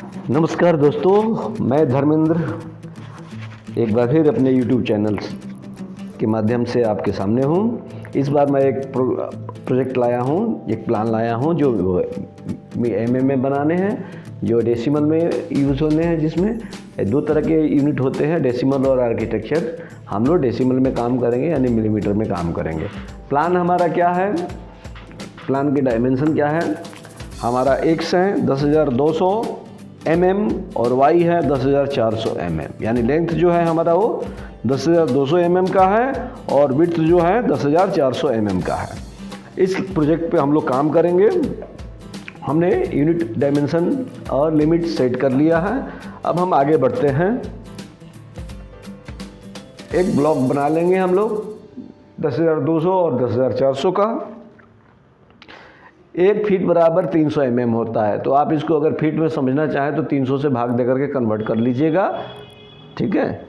नमस्कार दोस्तों, मैं धर्मेंद्र एक बार फिर अपने YouTube चैनल के माध्यम से आपके सामने हूँ। इस बार मैं एक प्रोजेक्ट लाया हूँ, एक प्लान लाया हूँ जो MM में बनाने हैं, जो डेसिमल में यूज़ होने हैं। जिसमें दो तरह के यूनिट होते हैं, डेसिमल और आर्किटेक्चर। हम लोग डेसिमल में काम करेंगे, यानी मिलीमीटर में काम करेंगे। प्लान हमारा क्या है, प्लान के डायमेंशन क्या है। हमारा एक्स है 10,200 mm और y है 10,400 mm, यानी लेंथ जो है हमारा वो 10,200 mm का है और विड्थ जो है 10,400 mm का है। इस प्रोजेक्ट पे हम लोग काम करेंगे। हमने यूनिट डायमेंशन और लिमिट सेट कर लिया है। अब हम आगे बढ़ते हैं। एक ब्लॉक बना लेंगे हम लोग 10,200 और 10,400 का। 1 फीट बराबर 300 mm होता है, तो आप इसको अगर फीट में समझना चाहें तो 300 से भाग देकर के कन्वर्ट कर लीजिएगा, ठीक है।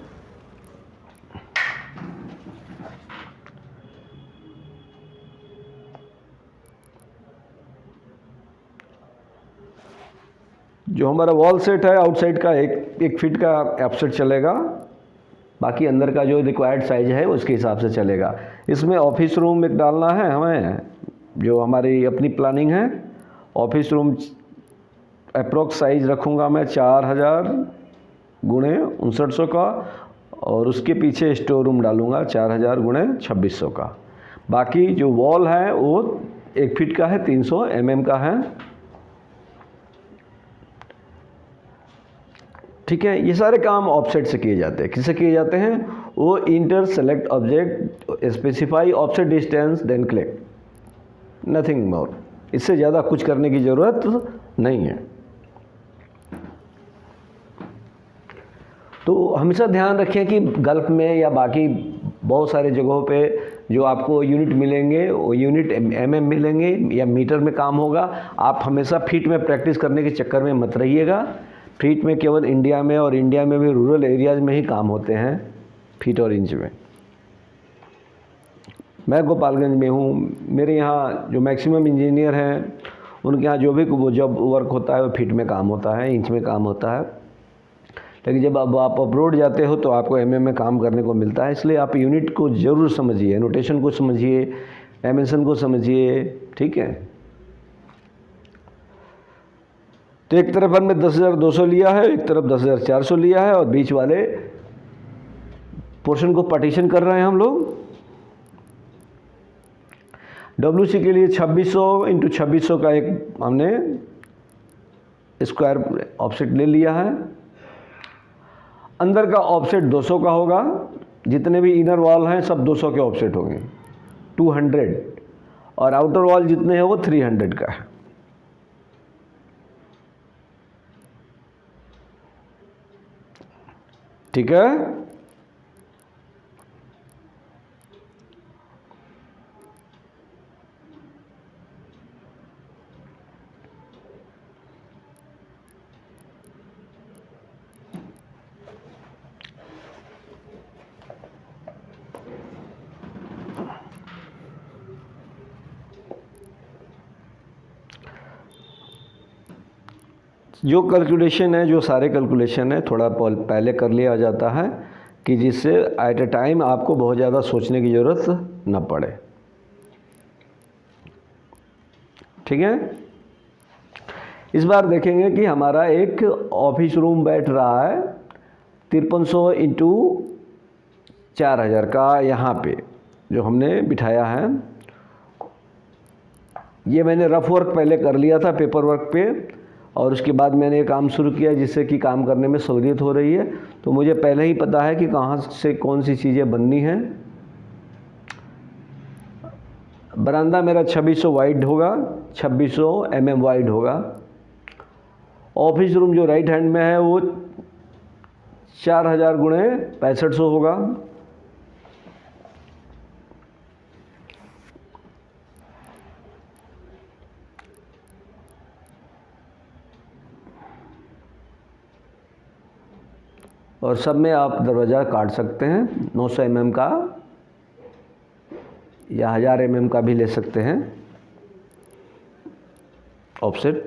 जो हमारा वॉल सेट है आउटसाइड का 1 फीट का ऑफसेट चलेगा, बाकी अंदर का जो रिक्वायर्ड साइज है उसके हिसाब से चलेगा। इसमें ऑफिस रूम एक डालना है हमें, जो हमारी अपनी प्लानिंग है। ऑफिस रूम अप्रोक्स साइज रखूँगा मैं 4,000 गुणे 5900 का, और उसके पीछे स्टोर रूम डालूँगा 4,000 गुणे 2600 का। बाकी जो वॉल है वो 1 फीट का है, 300 mm का है, ठीक है। ये सारे काम ऑफसेट से किए जाते हैं। किससे किए जाते हैं? वो enter select object, specify offset distance, then click, nothing more. इससे ज़्यादा कुछ करने की ज़रूरत नहीं है। तो हमेशा ध्यान रखें कि गल्फ में या बाकी बहुत सारे जगहों पे जो आपको यूनिट मिलेंगे वो यूनिट MM मिलेंगे या मीटर में काम होगा। आप हमेशा फीट में प्रैक्टिस करने के चक्कर में मत रहिएगा। फीट में केवल इंडिया में, और इंडिया में भी रूरल एरियाज़ में ही काम होते हैं फीट और इंच में। मैं गोपालगंज में हूँ। मेरे यहाँ जो मैक्सिमम इंजीनियर हैं उनके यहाँ जो भी जब वर्क होता है वो फीट में काम होता है, इंच में काम होता है। लेकिन जब अब आप अब्रॉड जाते हो तो आपको MM में काम करने को मिलता है। इसलिए आप यूनिट को ज़रूर समझिए, नोटेशन को समझिए, डायमेंशन को समझिए, ठीक है। तो एक तरफ हमने 10,200 लिया है, एक तरफ 10,400 लिया है, और बीच वाले पोर्शन को पार्टीशन कर रहे हैं हम लोग। WC के लिए 2600 × 2600 का एक हमने स्क्वायर ऑफसेट ले लिया है। अंदर का ऑफसेट 200 का होगा। जितने भी इनर वॉल हैं सब 200 के ऑफसेट होंगे, 200, और आउटर वॉल जितने हैं वो 300 का है, ठीक है। जो कैलकुलेशन है, जो सारे कैलकुलेशन है थोड़ा पहले कर लिया जाता है कि जिससे एट ए टाइम आपको बहुत ज़्यादा सोचने की ज़रूरत न पड़े, ठीक है। इस बार देखेंगे कि हमारा एक ऑफिस रूम बैठ रहा है 5300 × 4,000 का। यहाँ पे जो हमने बिठाया है, ये मैंने रफ वर्क पहले कर लिया था पेपर वर्क पे, और उसके बाद मैंने ये काम शुरू किया जिससे कि काम करने में सहूलियत हो रही है। तो मुझे पहले ही पता है कि कहाँ से कौन सी चीज़ें बननी हैं। बरामदा मेरा 2600 वाइड होगा, 2600 mm वाइड होगा। ऑफिस रूम जो राइट हैंड में है वो 4,000 गुणे 6500 होगा। और सब में आप दरवाज़ा काट सकते हैं। 900 mm का या 1000 mm का भी ले सकते हैं ऑफसेट,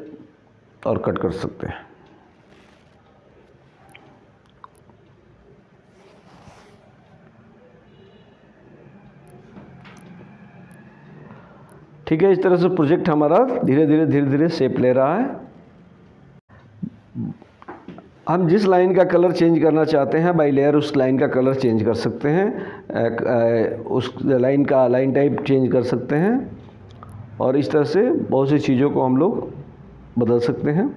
और कट कर सकते हैं। ठीक है, इस तरह से प्रोजेक्ट हमारा धीरे धीरे शेप ले रहा है। हम जिस लाइन का कलर चेंज करना चाहते हैं बाई लेयर उस लाइन का कलर चेंज कर सकते हैं, उस लाइन का लाइन टाइप चेंज कर सकते हैं, और इस तरह से बहुत सी चीज़ों को हम लोग बदल सकते हैं।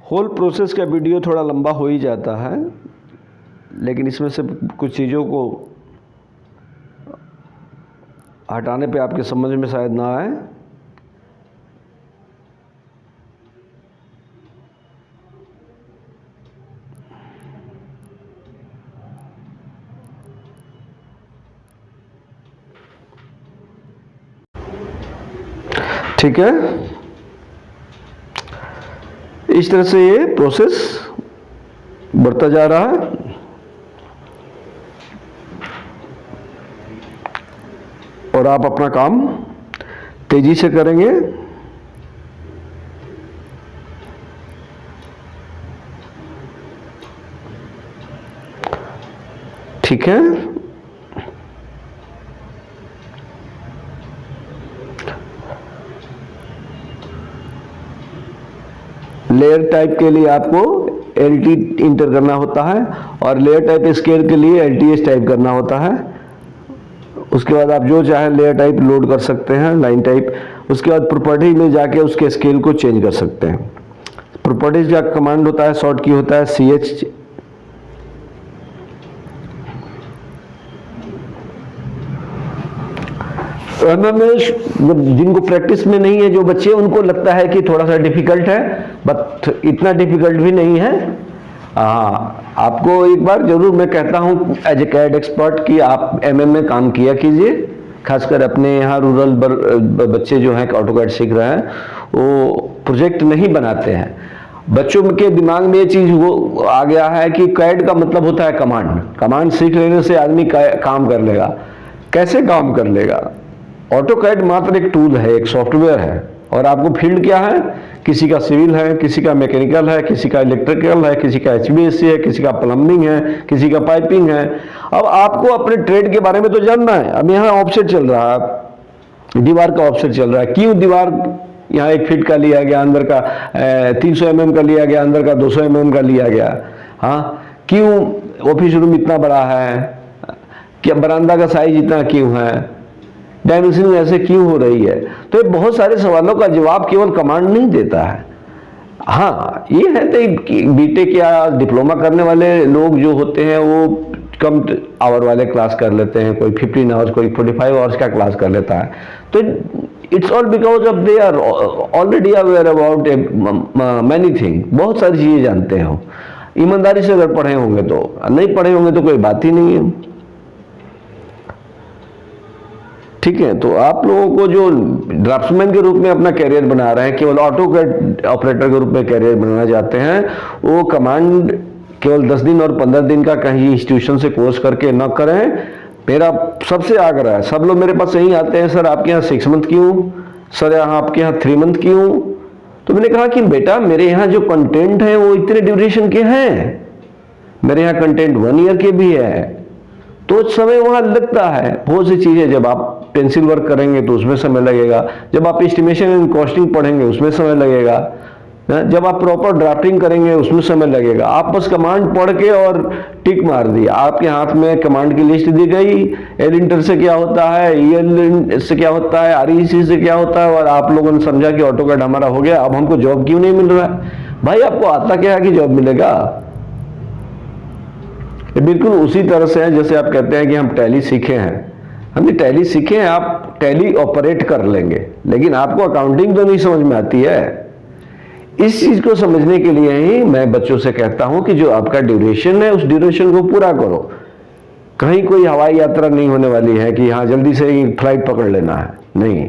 होल प्रोसेस का वीडियो थोड़ा लंबा हो ही जाता है, लेकिन इसमें से कुछ चीज़ों को हटाने पे आपके समझ में शायद ना आए। ठीक है, इस तरह से ये प्रोसेस बढ़ता जा रहा है। और आप अपना काम तेजी से करेंगे। ठीक है, लेयर टाइप के लिए आपको LT इंटर करना होता है और लेयर टाइप स्केल के लिए LTS टाइप करना होता है। उसके बाद आप जो चाहे लेयर टाइप लोड कर सकते हैं, लाइन टाइप। उसके बाद प्रॉपर्टी में जाके उसके स्केल को चेंज कर सकते हैं। प्रॉपर्टीज का कमांड होता है, शॉर्ट की होता है CH। MMS जिनको प्रैक्टिस में नहीं है, जो बच्चे, उनको लगता है कि थोड़ा सा डिफिकल्ट है, बट इतना डिफिकल्ट भी नहीं है। आपको एक बार जरूर मैं कहता हूँ एज ए कैड एक्सपर्ट कि आप MM में काम किया कीजिए। खासकर अपने यहाँ रूरल बच्चे जो हैं ऑटोकैड सीख रहे हैं, वो प्रोजेक्ट नहीं बनाते हैं। बच्चों के दिमाग में ये चीज़ वो आ गया है कि कैड का मतलब होता है कमांड। कमांड सीख लेने से आदमी काम कर लेगा। कैसे काम कर लेगा? ऑटोकैड मात्र एक टूल है, एक सॉफ्टवेयर है, और आपको फील्ड क्या है? किसी का सिविल है, किसी का मैकेनिकल है, किसी का इलेक्ट्रिकल है, किसी का HVAC है, किसी का प्लम्बिंग है, किसी का पाइपिंग है। अब आपको अपने ट्रेड के बारे में तो जानना है। अब यहाँ ऑफसेट चल रहा है, दीवार का ऑफसेट चल रहा है। क्यों दीवार यहाँ 1 फीट का लिया गया, अंदर का 300 mm का लिया गया, अंदर का 200 mm का लिया गया? हाँ, क्यों ऑफिस रूम इतना बड़ा है? क्या बरामदा का साइज इतना क्यों है? डायमेंशनिंग ऐसे क्यों हो रही है? तो ये बहुत सारे सवालों का जवाब केवल कमांड नहीं देता है। हाँ, ये है तो बीटेक या डिप्लोमा करने वाले लोग जो होते हैं वो कम आवर वाले क्लास कर लेते हैं। कोई 15 आवर्स, कोई 45 आवर्स का क्लास कर लेता है। तो it's all because of they are already aware about many thing. बहुत सारी चीजें जानते हो। ईमानदारी से अगर पढ़े होंगे तो, नहीं पढ़े होंगे तो कोई बात ही नहीं है। ठीक है, तो आप लोगों को जो ड्राफ्ट्समैन के रूप में अपना कैरियर बना रहे हैं, केवल ऑटोकैड ऑपरेटर के रूप में कैरियर बनाना चाहते हैं, वो कमांड केवल 10 दिन और 15 दिन का कहीं इंस्टीट्यूशन से कोर्स करके न करें। मेरा सबसे आग्रह है। सब लोग मेरे पास यही आते हैं, सर आपके यहाँ 6 मंथ क्यों, सर यहाँ आपके यहाँ 3 मंथ क्यों? तो मैंने कहा कि बेटा मेरे यहाँ जो कंटेंट है वो इतने ड्यूरेशन के हैं। मेरे यहाँ कंटेंट 1 ईयर के भी है, तो समय वहां लगता है। बहुत सी चीजें, जब आप पेंसिल वर्क करेंगे तो उसमें समय लगेगा, जब आप एस्टिमेशन एंड कॉस्टिंग पढ़ेंगे उसमें समय लगेगा, जब आप प्रॉपर ड्राफ्टिंग करेंगे उसमें समय लगेगा। आप बस कमांड पढ़ के और टिक मार दिया, आपके हाथ में कमांड की लिस्ट दी गई, एल इंटर से क्या होता है, EL से क्या होता है, REC से क्या होता है, और आप लोगों ने समझा कि ऑटोकैड हमारा हो गया, अब हमको जॉब क्यों नहीं मिल रहा है? भाई आपको आता क्या है कि जॉब मिलेगा? ये बिल्कुल उसी तरह से है जैसे आप कहते हैं कि हम टैली सीखे हैं। हमने टैली सीखे हैं, आप टैली ऑपरेट कर लेंगे, लेकिन आपको अकाउंटिंग तो नहीं समझ में आती है। इस चीज को समझने के लिए ही मैं बच्चों से कहता हूं कि जो आपका ड्यूरेशन है उस ड्यूरेशन को पूरा करो। कहीं कोई हवाई यात्रा नहीं होने वाली है कि हाँ जल्दी से ही फ्लाइट पकड़ लेना है, नहीं।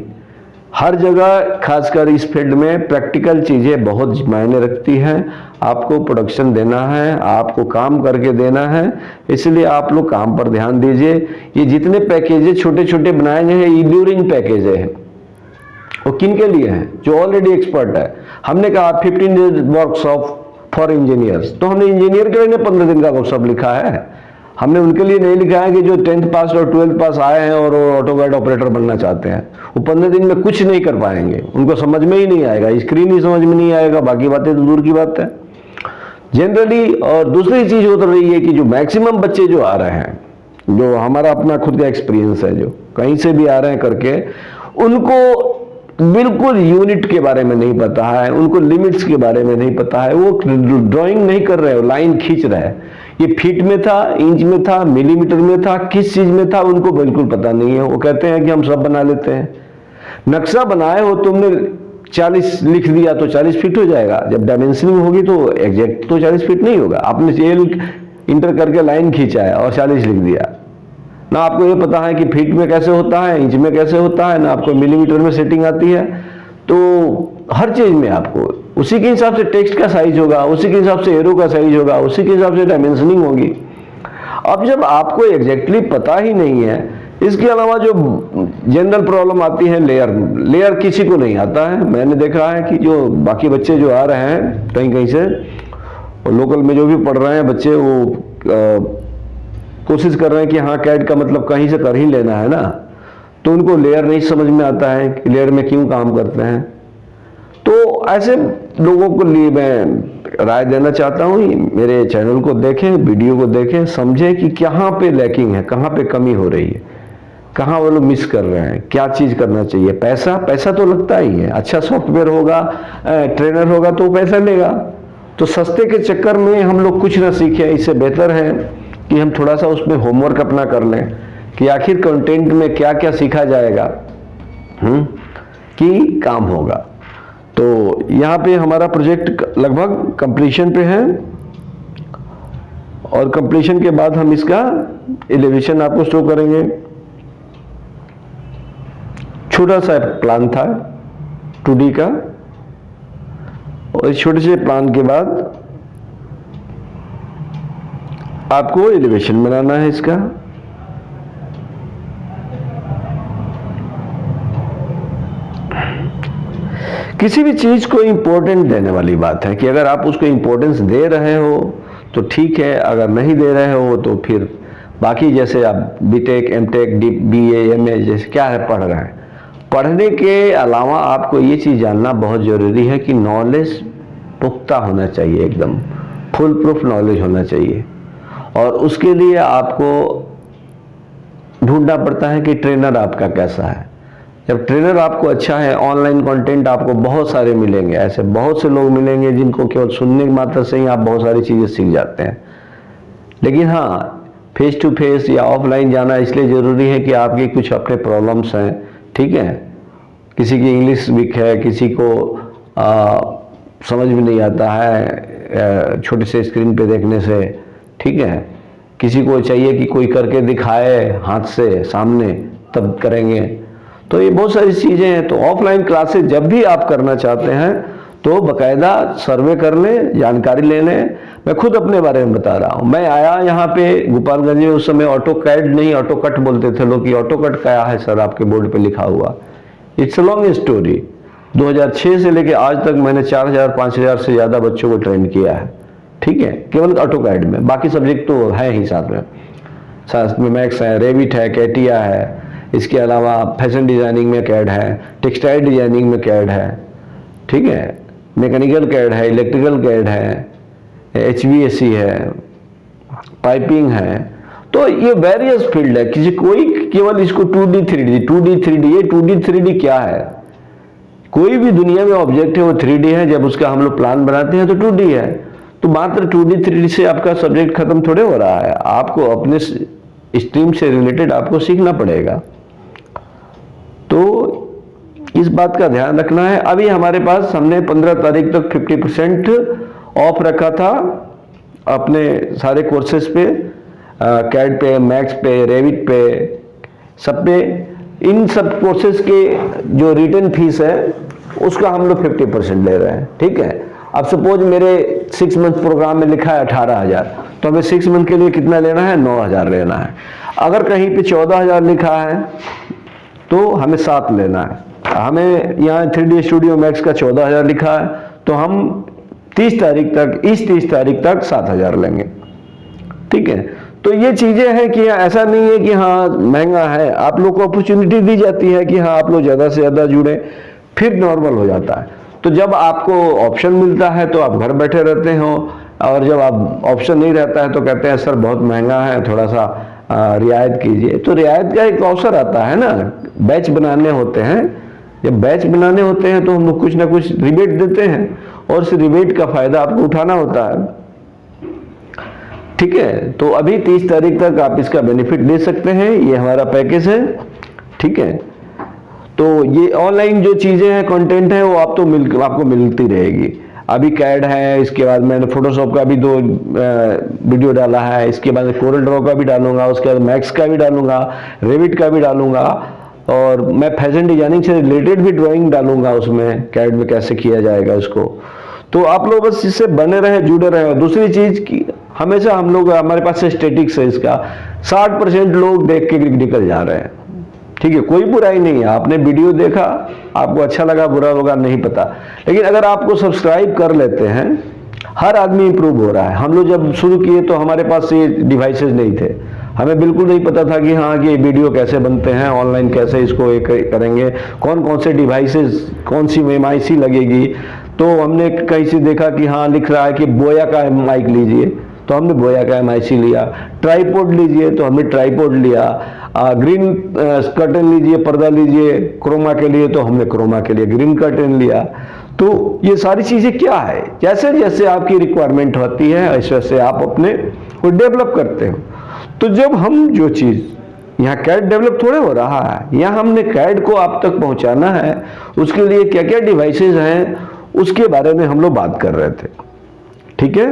हर जगह खासकर इस फील्ड में प्रैक्टिकल चीजें बहुत मायने रखती हैं। आपको प्रोडक्शन देना है, आपको काम करके देना है, इसलिए आप लोग काम पर ध्यान दीजिए। ये जितने पैकेजेस छोटे छोटे बनाए गए हैं, इल्यूरिंग पैकेज है। वो किन के लिए है? जो ऑलरेडी एक्सपर्ट है। हमने कहा 15 डेज वर्कशॉप फॉर इंजीनियर्स, तो हमने इंजीनियर के लिए 15 दिन का वर्कशॉप लिखा है। हमने उनके लिए नहीं लिखा है कि जो 10th पास और 12th पास आए हैं और ऑटोकैड ऑपरेटर बनना चाहते हैं। वो 15 दिन में कुछ नहीं कर पाएंगे, उनको समझ में ही नहीं आएगा, स्क्रीन ही समझ में नहीं आएगा, बाकी बातें तो दूर की बात है जनरली। और दूसरी चीज हो तो रही है कि जो मैक्सिमम बच्चे जो आ रहे हैं, जो हमारा अपना खुद का एक्सपीरियंस है, जो कहीं से भी आ रहे हैं करके, उनको बिल्कुल यूनिट के बारे में नहीं पता है, उनको लिमिट्स के बारे में नहीं पता है। वो ड्राइंग नहीं कर रहे हो, लाइन खींच रहे हैं। ये फीट में था, इंच में था, मिलीमीटर में था, किस चीज में था, उनको बिल्कुल पता नहीं है। वो कहते हैं कि हम सब बना लेते हैं। नक्शा बनाए हो तुमने, 40 लिख दिया तो 40 फीट हो जाएगा। जब डायमेंशनिंग होगी तो एग्जैक्ट तो 40 फीट नहीं होगा। आपने एल इंटर करके लाइन खींचा है और 40 लिख दिया, ना आपको ये पता है कि फीट में कैसे होता है, इंच में कैसे होता है, ना आपको मिलीमीटर में सेटिंग आती है। तो हर चीज में आपको उसी के हिसाब से टेक्स्ट का साइज होगा, उसी के हिसाब से एरो का साइज होगा, उसी के हिसाब से डायमेंशनिंग होगी। अब जब आपको एग्जैक्टली पता ही नहीं है, इसके अलावा जो जनरल प्रॉब्लम आती है, लेयर किसी को नहीं आता है। मैंने देखा है कि जो बाकी बच्चे जो आ रहे हैं कहीं कहीं से, और लोकल में जो भी पढ़ रहे हैं बच्चे, वो कोशिश कर रहे हैं कि हाँ कैड का मतलब कहीं से कर ही लेना है ना, तो उनको लेयर नहीं समझ में आता है कि लेयर में क्यों काम करते हैं। तो ऐसे लोगों को लिए मैं राय देना चाहता हूँ, मेरे चैनल को देखें, वीडियो को देखें, समझें कि कहाँ पे लैकिंग है, कहाँ पे कमी हो रही है, कहाँ वो लोग मिस कर रहे हैं, क्या चीज करना चाहिए। पैसा तो लगता ही है, अच्छा सॉफ्टवेयर होगा, ट्रेनर होगा तो पैसा लेगा। तो सस्ते के चक्कर में हम लोग कुछ ना सीखें। इससे बेहतर है कि हम थोड़ा सा उसमें होमवर्क अपना कर लें कि आखिर कंटेंट में क्या क्या सीखा जाएगा कि काम होगा। तो यहाँ पे हमारा प्रोजेक्ट लगभग कंप्लीशन पे है, और कंप्लीशन के बाद हम इसका एलिवेशन आपको शो करेंगे। छोटा सा प्लान था 2D का, और इस छोटे से प्लान के बाद आपको एलिवेशन बनाना है इसका। किसी भी चीज को इंपॉर्टेंट देने वाली बात है कि अगर आप उसको इंपॉर्टेंस दे रहे हो तो ठीक है, अगर नहीं दे रहे हो तो फिर बाकी जैसे आप बीटेक, एमटेक, बीए, एमए जैसे क्या है पढ़ रहे हैं, पढ़ने के अलावा आपको ये चीज जानना बहुत जरूरी है कि नॉलेज पुख्ता होना चाहिए, एकदम फुल प्रूफ नॉलेज होना चाहिए। और उसके लिए आपको ढूंढना पड़ता है कि ट्रेनर आपका कैसा है। जब ट्रेनर आपको अच्छा है, ऑनलाइन कंटेंट आपको बहुत सारे मिलेंगे, ऐसे बहुत से लोग मिलेंगे जिनको केवल सुनने मात्र से ही आप बहुत सारी चीजें सीख जाते हैं। लेकिन हाँ, फेस टू फेस या ऑफलाइन जाना इसलिए जरूरी है कि आपकी कुछ अपने प्रॉब्लम्स हैं, ठीक है। किसी की इंग्लिश वीक है, किसी को समझ में नहीं आता है छोटे से स्क्रीन पे देखने से, ठीक है। किसी को चाहिए कि कोई करके दिखाए हाथ से सामने, तब करेंगे। तो ये बहुत सारी चीजें हैं। तो ऑफलाइन क्लासेस जब भी आप करना चाहते हैं तो बकायदा सर्वे कर लें, जानकारी ले लें। मैं खुद अपने बारे में बता रहा हूँ। मैं आया यहाँ पे गोपालगंज में, उस समय ऑटोकैड नहीं ऑटोकट बोलते थे लोग, कि ऑटोकट क्या है सर आपके बोर्ड पे लिखा हुआ। It's a long story. 2006 से लेके आज तक मैंने 4000-5000 से ज्यादा बच्चों को ट्रेन किया है, ठीक है, केवल ऑटोकैड में। बाकी सब्जेक्ट तो है ही साथ में मैक्स है, रेविट है, कैटिया है, इसके अलावा फैशन डिजाइनिंग में कैड है, टेक्सटाइल डिजाइनिंग में कैड है, ठीक है, मैकेनिकल कैड है, इलेक्ट्रिकल कैड है, HVAC है, पाइपिंग है। तो ये वेरियस फील्ड है। किसी कोई केवल इसको 2D 3D ये 2D 3D क्या है? कोई भी दुनिया में ऑब्जेक्ट है वो 3D है। जब उसका हम लोग प्लान बनाते हैं तो 2D है। तो मात्र 2D 3D से आपका सब्जेक्ट खत्म थोड़े हो रहा है। आपको अपने स्ट्रीम से रिलेटेड आपको सीखना पड़ेगा। तो इस बात का ध्यान रखना है। अभी हमारे पास हमने 15 तारीख तक 50% ऑफ रखा था अपने सारे कोर्सेज पे, कैड पे, मैक्स पे, रेविट पे, सब पे। इन सब कोर्सेज के जो रिटर्न फीस है उसका हम लोग 50% ले रहे हैं, ठीक है। अब सपोज मेरे 6 मंथ प्रोग्राम में लिखा है 18,000, तो हमें 6 मंथ के लिए कितना लेना है? 9,000 लेना है। अगर कहीं पे 14,000 लिखा है तो हमें 7 लेना है। हमें यहाँ 3D स्टूडियो मैक्स का 14,000 लिखा है, तो हम 30 तारीख तक, इस 30 तारीख तक 7,000 लेंगे। ठीक है, तो ये चीजें हैं कि ऐसा नहीं है कि हाँ महंगा है, आप लोग को अपॉर्चुनिटी दी जाती है कि हाँ आप लोग ज्यादा से ज्यादा जुड़े, फिर नॉर्मल हो जाता है। तो जब आपको ऑप्शन मिलता है तो आप घर बैठे रहते हो, और जब आप ऑप्शन नहीं रहता है तो कहते हैं सर बहुत महंगा है, थोड़ा सा रियायत कीजिए। तो रियायत का एक अवसर आता है ना, बैच बनाने होते हैं। जब बैच बनाने होते हैं तो हम लोग कुछ ना कुछ रिबेट देते हैं, और इस रिबेट का फायदा आपको उठाना होता है। ठीक है, तो अभी 30 तारीख तक आप इसका बेनिफिट ले सकते हैं, ये हमारा पैकेज है। ठीक है, तो ये ऑनलाइन जो चीजें हैं, कंटेंट है, वो आपको मिलती रहेगी। अभी कैड है, इसके बाद मैंने फोटोशॉप का भी 2 वीडियो डाला है, इसके बाद कोरल ड्रॉ का भी डालूंगा, उसके बाद मैक्स का भी डालूंगा, रेविट का भी डालूंगा, और मैं फैशन डिजाइनिंग से रिलेटेड भी ड्राइंग डालूंगा उसमें, कैड में कैसे किया जाएगा उसको। तो आप लोग बस इससे बने रहे, जुड़े रहे। और दूसरी चीज की हमेशा हम लोग, हमारे पास स्टेटिक्स है इसका, 60% लोग देख के निकल जा रहे हैं। ठीक है, कोई बुराई नहीं है, आपने वीडियो देखा, आपको अच्छा लगा, बुरा होगा नहीं पता, लेकिन अगर आपको सब्सक्राइब कर लेते हैं, हर आदमी इंप्रूव हो रहा है। हम लोग जब शुरू किए तो हमारे पास ये डिवाइसेस नहीं थे, हमें बिल्कुल नहीं पता था कि हाँ कि वीडियो कैसे बनते हैं, ऑनलाइन कैसे इसको करेंगे, कौन कौन से डिवाइसेस, कौन सी MIC लगेगी। तो हमने कहीं से देखा कि हाँ लिख रहा है कि बोया का माइक लीजिए, तो हमने बोया का MIC लिया। ट्राइपॉड लीजिए, तो हमने ट्राइपॉड लिया। ग्रीन कर्टन लीजिए, पर्दा लीजिए क्रोमा के लिए, तो हमने क्रोमा के लिए ग्रीन कर्टन लिया। तो ये सारी चीजें क्या है, जैसे जैसे आपकी रिक्वायरमेंट होती है ऐसे वैसे आप अपने को डेवलप करते हो। तो जब हम जो चीज, यहाँ कैड डेवलप थोड़े हो रहा है, यहाँ हमने कैड को आप तक पहुंचाना है, उसके लिए क्या क्या डिवाइसेस हैं उसके बारे में हम लोग बात कर रहे थे। ठीक है,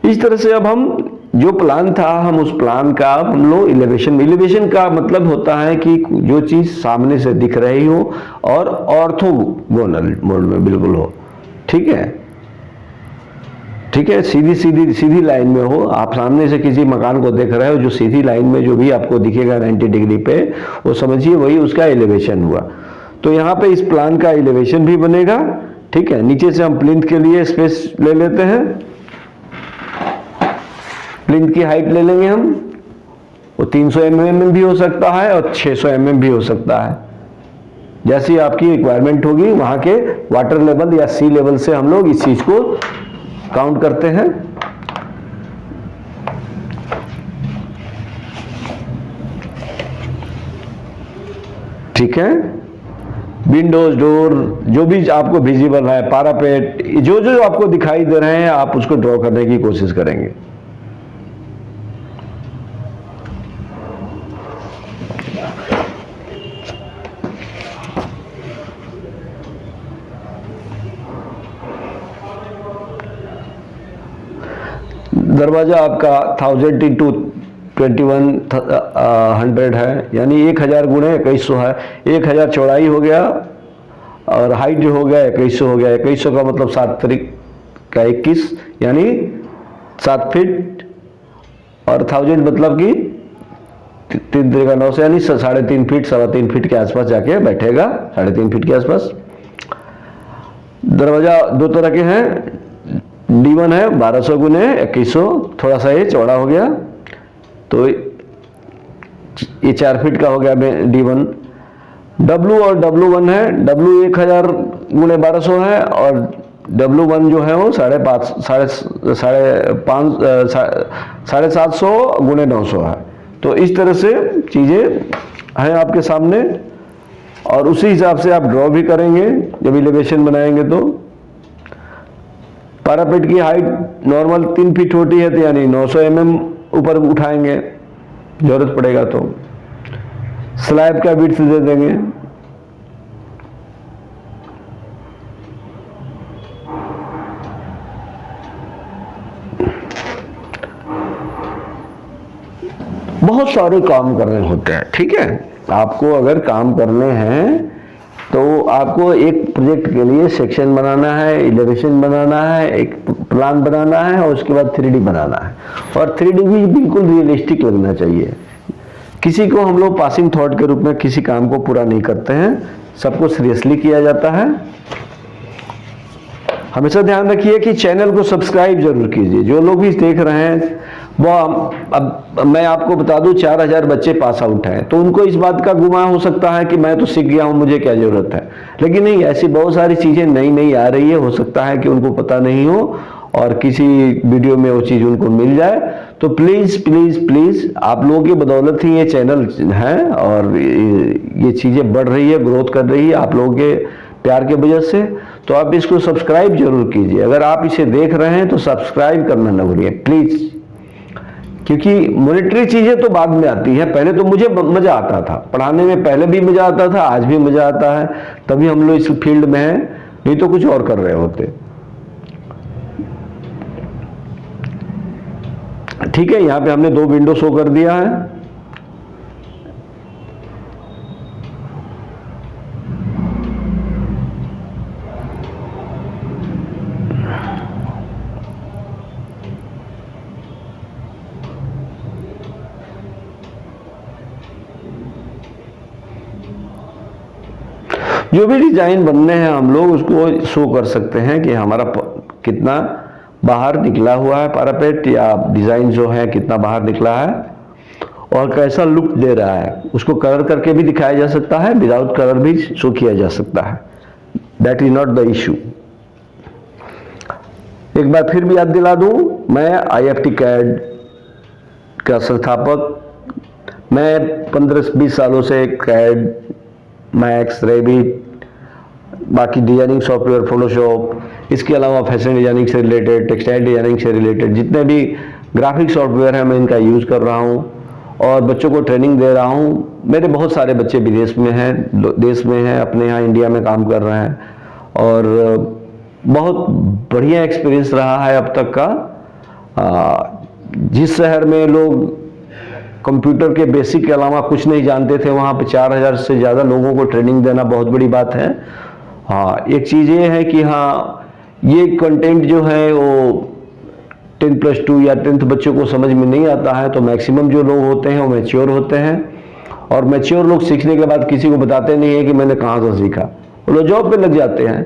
इस तरह से अब हम जो प्लान था, हम उस प्लान का हम लोग एलिवेशन का मतलब होता है कि जो चीज सामने से दिख रही हो और ऑर्थोगोनल मोड में बिल्कुल हो। ठीक है, ठीक है, सीधी लाइन में हो। आप सामने से किसी मकान को देख रहे हो, जो सीधी लाइन में जो भी आपको दिखेगा 90 डिग्री पे, वो समझिए वही उसका एलिवेशन हुआ। तो यहाँ पे इस प्लान का एलिवेशन भी बनेगा। ठीक है, नीचे से हम प्लिंथ के लिए स्पेस ले लेते हैं, प्लिंथ की हाइट ले लेंगे हम, वो 300 mm भी हो सकता है और 600 mm भी हो सकता है, जैसी आपकी रिक्वायरमेंट होगी। वहां के वाटर लेवल या सी लेवल से हम लोग इस चीज को काउंट करते हैं। ठीक है, विंडोज, डोर, जो भी आपको विजिबल है, पारापेट, जो जो आपको दिखाई दे रहे हैं, आप उसको ड्रॉ करने की कोशिश करेंगे। दरवाजा आपका 1000 × 2100 है, यानी 1000 × 2100 है। 1000 चौड़ाई हो गया और हाइट जो हो गया 2100 हो गया। 2100 का मतलब 7 तरीक का 21, यानी 7 फीट, और 1000 मतलब कि 3 तरीका 9 से, यानी 3.5 फीट, 3.25 फीट के आसपास जाके बैठेगा, 3.5 फीट के आसपास। दरवाजा 2 तरह के हैं, D1 है 1200 × 2100, थोड़ा सा ये चौड़ा हो गया, तो ये 4 फीट का हो गया D1। W और W1 है, W 1000 × 1200 है, और W1 जो है वो 750 × 900 है। तो इस तरह से चीजें हैं आपके सामने, और उसी हिसाब से आप ड्रॉ भी करेंगे जब एलिवेशन बनाएंगे। तो पैरापेट की हाइट नॉर्मल 3 फीट होती है, तो यानी 900 mm ऊपर उठाएंगे जरूरत पड़ेगा तो। स्लैब का विड्थ दे देंगे, बहुत सारे काम करने होते हैं। ठीक है, आपको अगर काम करने हैं तो आपको एक प्रोजेक्ट के लिए सेक्शन बनाना है, एलिवेशन बनाना है, एक प्लान बनाना है, और उसके बाद 3D बनाना है। और 3D भी बिल्कुल रियलिस्टिक लगना चाहिए। किसी को हम लोग पासिंग थॉट के रूप में किसी काम को पूरा नहीं करते हैं, सबको सीरियसली किया जाता है। हमेशा ध्यान रखिए कि चैनल को सब्सक्राइब जरूर कीजिए। जो लोग भी देख रहे हैं वो अब मैं आपको बता दूं 4000 बच्चे पास आउट हैं, तो उनको इस बात का गुमान हो सकता है कि मैं तो सीख गया हूं, मुझे क्या जरूरत है। लेकिन नहीं, ऐसी बहुत सारी चीजें नई नई आ रही है, हो सकता है कि उनको पता नहीं हो और किसी वीडियो में वो चीज उनको मिल जाए। तो प्लीज प्लीज प्लीज आप लोगों की बदौलत ही ये चैनल है और ये चीजें बढ़ रही है, ग्रोथ कर रही है आप लोगों के प्यार के वजह से। तो आप इसको सब्सक्राइब जरूर कीजिए। अगर आप इसे देख रहे हैं तो सब्सक्राइब करना न भूलिए प्लीज, क्योंकि मॉनिटरी चीजें तो बाद में आती है। पहले तो मुझे मजा आता था पढ़ाने में, पहले भी मजा आता था, आज भी मजा आता है, तभी हम लोग इस फील्ड में हैं, नहीं तो कुछ और कर रहे होते। ठीक है, यहां पे हमने 2 विंडो शो कर दिया है। जो भी डिजाइन बनने हैं हम लोग उसको शो कर सकते हैं कि हमारा कितना बाहर निकला हुआ है पैरापेट या डिजाइन जो है कितना बाहर निकला है और कैसा लुक दे रहा है। उसको कलर करके भी दिखाया जा सकता है, विदाउट कलर भी शो किया जा सकता है। That is not the issue. एक बार फिर भी याद दिला दूं, मैं IFT CAD का संस्थापक। मैं 15-20 सालों से CAD, मैक्स, रेविट, बाकी डिजाइनिंग सॉफ्टवेयर, फोटोशॉप, इसके अलावा फैशन डिजाइनिंग से रिलेटेड, टेक्सटाइल डिजाइनिंग से रिलेटेड जितने भी ग्राफिक सॉफ्टवेयर हैं मैं इनका यूज़ कर रहा हूं और बच्चों को ट्रेनिंग दे रहा हूं। मेरे बहुत सारे बच्चे विदेश में हैं, देश में हैं, अपने यहाँ इंडिया में काम कर रहे हैं और बहुत बढ़िया एक्सपीरियंस रहा है अब तक का। जिस शहर में लोग कंप्यूटर के बेसिक के अलावा कुछ नहीं जानते थे, वहाँ पे 4000 से ज़्यादा लोगों को ट्रेनिंग देना बहुत बड़ी बात है। हाँ, एक चीज़ ये है कि हाँ, ये कंटेंट जो है वो 10+2 या 10th बच्चों को समझ में नहीं आता है, तो मैक्सिमम जो लोग होते हैं वो मैच्योर होते हैं और मैच्योर लोग सीखने के बाद किसी को बताते नहीं है कि मैंने कहाँ से सीखा, वो लोग जॉब पे लग जाते हैं।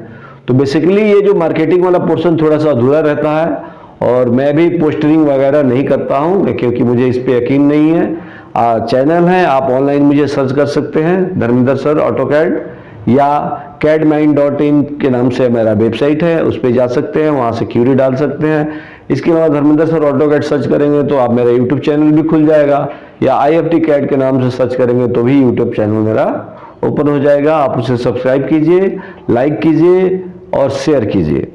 तो बेसिकली ये जो मार्केटिंग वाला पोर्शन थोड़ा सा अधूरा रहता है और मैं भी पोस्टरिंग वगैरह नहीं करता हूँ क्योंकि मुझे इस पे यकीन नहीं है। चैनल है, आप ऑनलाइन मुझे सर्च कर सकते हैं, धर्मेंद्र सर ऑटोकैड, या cadmind.in के नाम से मेरा वेबसाइट है, उस पर जा सकते हैं, वहाँ से क्यूरी डाल सकते हैं। इसके अलावा धर्मेंद्र सर ऑटोकैड सर्च करेंगे तो आप मेरा यूट्यूब चैनल भी खुल जाएगा, या IFT CAD के नाम से सर्च करेंगे तो भी यूट्यूब चैनल मेरा ओपन हो जाएगा। आप उसे सब्सक्राइब कीजिए, लाइक कीजिए और शेयर कीजिए।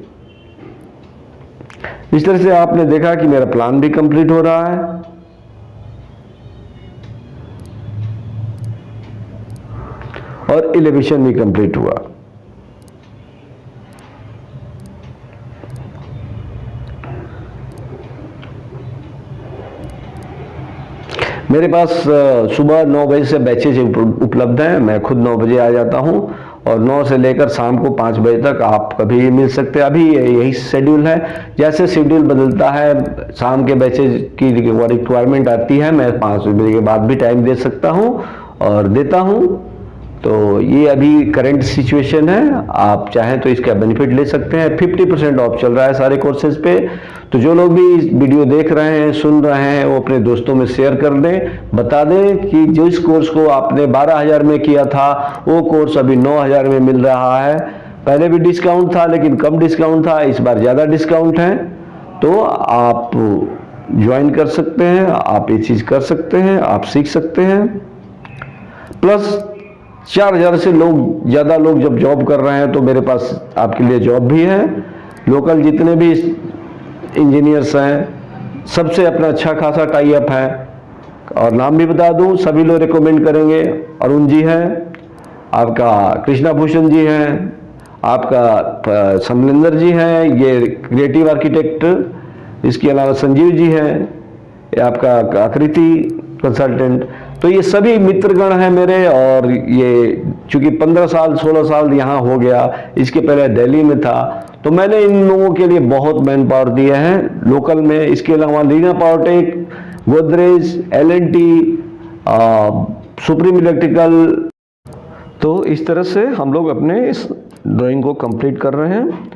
इस तरह से आपने देखा कि मेरा प्लान भी कंप्लीट हो रहा है और एलिवेशन भी कंप्लीट हुआ। मेरे पास सुबह 9 बजे से बैचेज उपलब्ध हैं। मैं खुद 9 बजे आ जाता हूं और 9 से लेकर शाम को 5 बजे तक आप कभी भी मिल सकते हैं। अभी यही शेड्यूल है, जैसे शेड्यूल बदलता है, शाम के बैचेज की रिक्वायरमेंट आती है, मैं 5 बजे के बाद भी टाइम दे सकता हूं और देता हूं। तो ये अभी करंट सिचुएशन है, आप चाहें तो इसका बेनिफिट ले सकते हैं। 50% ऑफ चल रहा है सारे कोर्सेज पे। तो जो लोग भी इस वीडियो देख रहे हैं, सुन रहे हैं, वो अपने दोस्तों में शेयर कर दें, बता दें कि जो इस कोर्स को आपने 12000 में किया था वो कोर्स अभी 9000 में मिल रहा है। पहले भी डिस्काउंट था लेकिन कम डिस्काउंट था, इस बार ज़्यादा डिस्काउंट है। तो आप ज्वाइन कर सकते हैं, आप ये चीज़ कर सकते हैं, आप सीख सकते हैं। प्लस 4000 से लोग ज़्यादा लोग जब जॉब कर रहे हैं तो मेरे पास आपके लिए जॉब भी है। लोकल जितने भी इंजीनियर्स हैं सबसे अपना अच्छा खासा टाई अप है और नाम भी बता दूं, सभी लोग रिकमेंड करेंगे। अरुण जी हैं, आपका कृष्णा भूषण जी हैं, आपका समलेंदर जी हैं, ये क्रिएटिव आर्किटेक्ट, इसके अलावा संजीव जी हैं, आपका आकृति कंसल्टेंट। तो ये सभी मित्रगण हैं मेरे और ये चूंकि 15 साल 16 साल यहाँ हो गया, इसके पहले दिल्ली में था, तो मैंने इन लोगों के लिए बहुत मैन पावर दिए हैं लोकल में। इसके अलावा Leena Powertech, Godrej, L&T, Supreme electrical. तो इस तरह से हम लोग अपने इस ड्राइंग को कंप्लीट कर रहे हैं।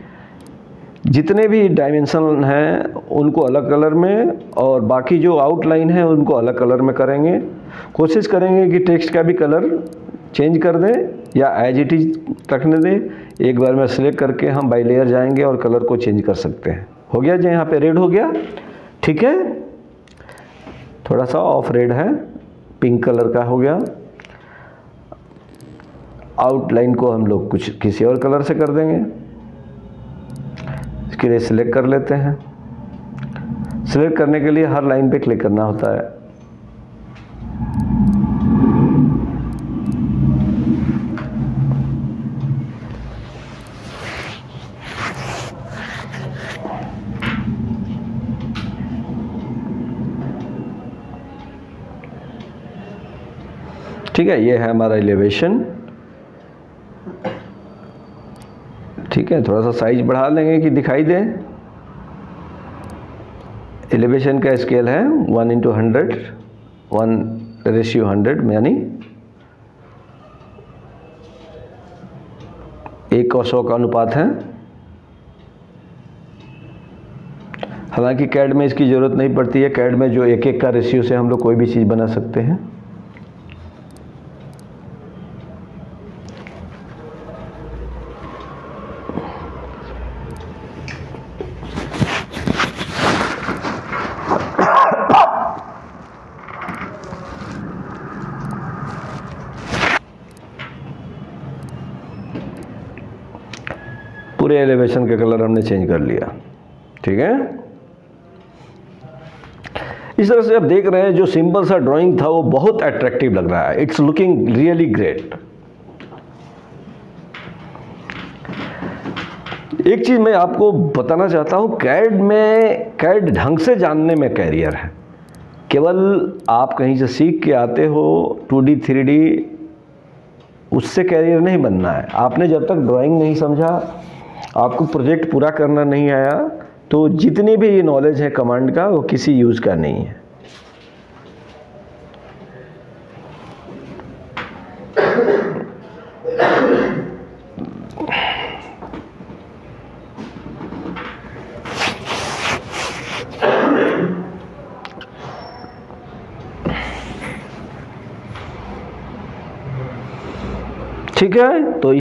जितने भी डायमेंशन हैं उनको अलग कलर में, और बाकी जो आउटलाइन है उनको अलग कलर में करेंगे। कोशिश करेंगे कि टेक्स्ट का भी कलर चेंज कर दें या एज इट इज रखने दें। एक बार में सिलेक्ट करके हम बाई लेयर जाएंगे और कलर को चेंज कर सकते हैं। हो गया जी, यहाँ पे रेड हो गया, ठीक है। थोड़ा सा ऑफ रेड है, पिंक कलर का हो गया। आउटलाइन को हम लोग कुछ किसी और कलर से कर देंगे। इसके लिए सिलेक्ट कर लेते हैं। सिलेक्ट करने के लिए हर लाइन पे क्लिक करना होता है। ठीक है, ये है हमारा एलिवेशन। ठीक है, थोड़ा सा साइज बढ़ा लेंगे कि दिखाई दे। एलिवेशन का स्केल है 1:100, 1:100, यानी 1:100 का अनुपात है। हालांकि कैड में इसकी ज़रूरत नहीं पड़ती है। कैड में जो 1:1 का रेशियो से हम लोग कोई भी चीज़ बना सकते हैं। पूरे एलिवेशन का कलर हमने चेंज कर लिया, ठीक है। इस तरह से आप देख रहे हैं जो सिंपल सा ड्राइंग था वो बहुत अट्रैक्टिव लग रहा है। It's looking really great. एक चीज मैं आपको बताना चाहता हूं, कैड ढंग से जानने में कैरियर है। केवल आप कहीं से सीख के आते हो 2D 3D, उससे कैरियर नहीं बनना है। आपने जब तक ड्राइंग नहीं समझा, आपको प्रोजेक्ट पूरा करना नहीं आया, तो जितनी भी ये नॉलेज है कमांड का वो किसी यूज़ का नहीं है। ठीक है, तो